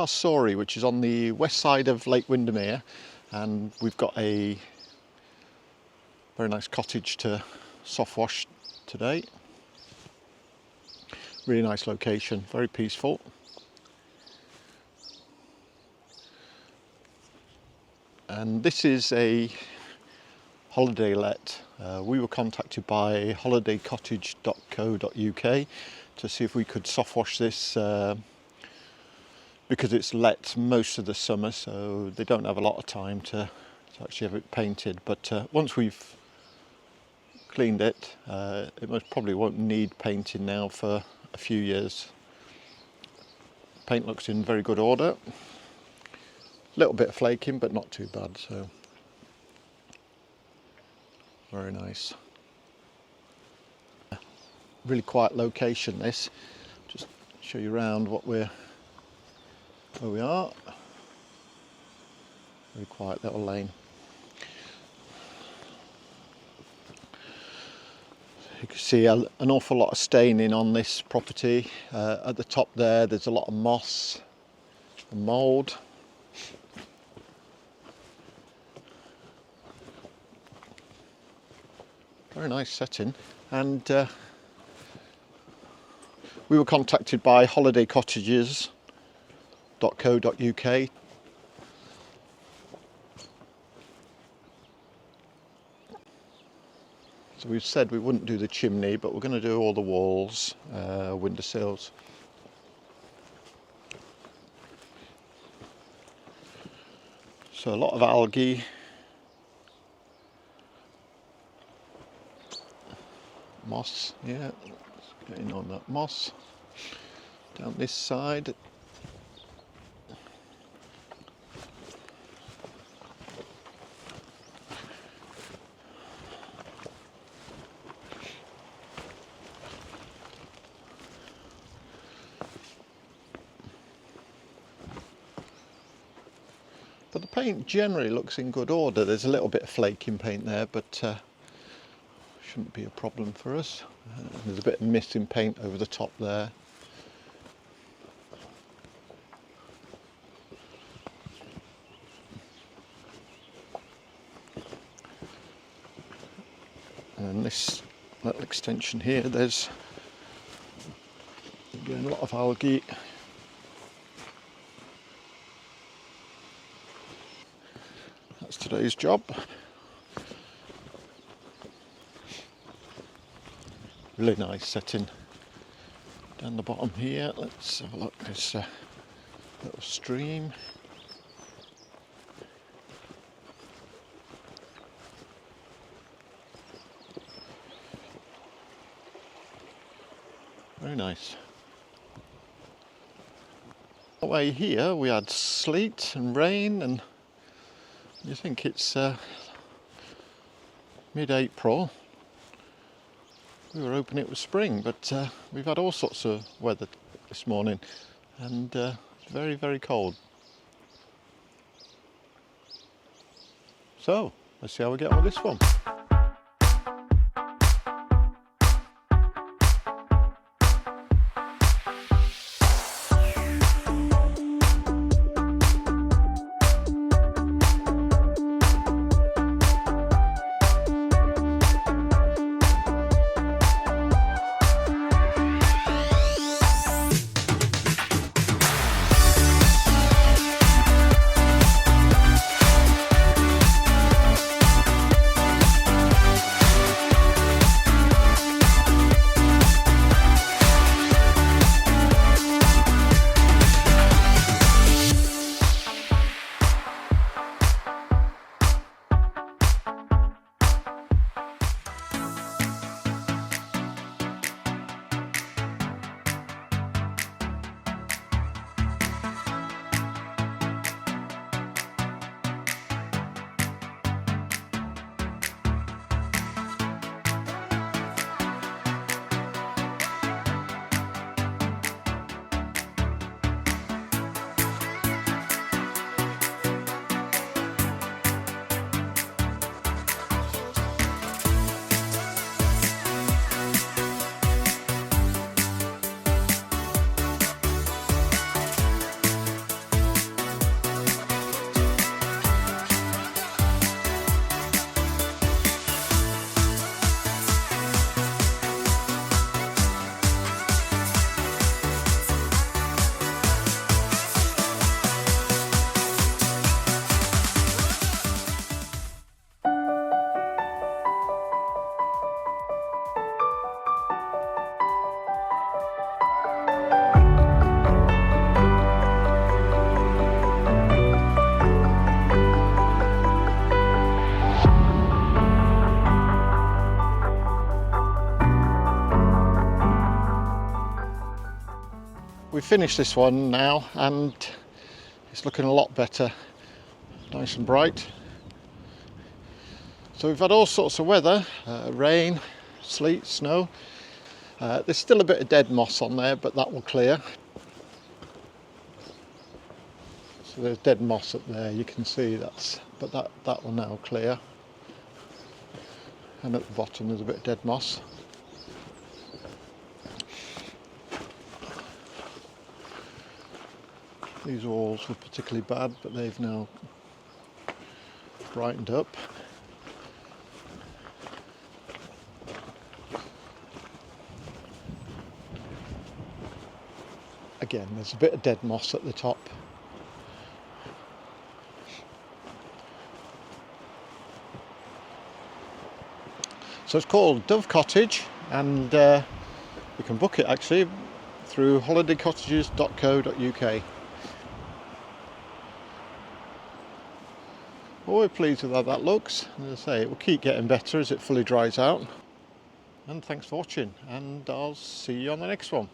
are Sorry, which is on the west side of Lake Windermere, and we've got a very nice cottage to soft wash today. Really nice location, very peaceful. And this is a holiday let. We were contacted by holidaycottage.co.uk to see if we could soft wash this because it's let most of the summer, so they don't have a lot of time to actually have it painted. But once we've cleaned it, it most probably won't need painting now for a few years. Paint looks in very good order. A little bit of flaking, but not too bad, so very nice. Really quiet location this. Just show you around where we are. Very quiet little lane. You can see an awful lot of staining on this property. At the top there's a lot of moss and mould. Very nice setting. And we were contacted by holidaycottages.co.uk. So we've said we wouldn't do the chimney, but we're going to do all the walls, windowsills. So a lot of algae. Moss, yeah, getting on that moss. Down this side. But the paint generally looks in good order. There's a little bit of flaking paint there, but shouldn't be a problem for us. There's a bit of missing paint over the top there. And this little extension here, there's again a lot of algae. That's today's job. Really nice setting. Down the bottom here, let's have a look. There's a little stream. Very nice. Away here we had sleet and rain, and you think it's mid-April. We were hoping it was spring, but we've had all sorts of weather this morning, and very, very cold. So, let's see how we get on with this one. finished this one now and it's looking a lot better, nice and bright. So we've had all sorts of weather, rain, sleet, snow. There's still a bit of dead moss on there, but that will clear. So there's dead moss up there, you can see but that will now clear. And at the bottom there's a bit of dead moss. These walls were particularly bad, but they've now brightened up. Again, there's a bit of dead moss at the top. So it's called Dove Cottage, and you can book it actually through holidaycottages.co.uk. Well, we're pleased with how that looks. As I say, it will keep getting better as it fully dries out. And thanks for watching, and I'll see you on the next one.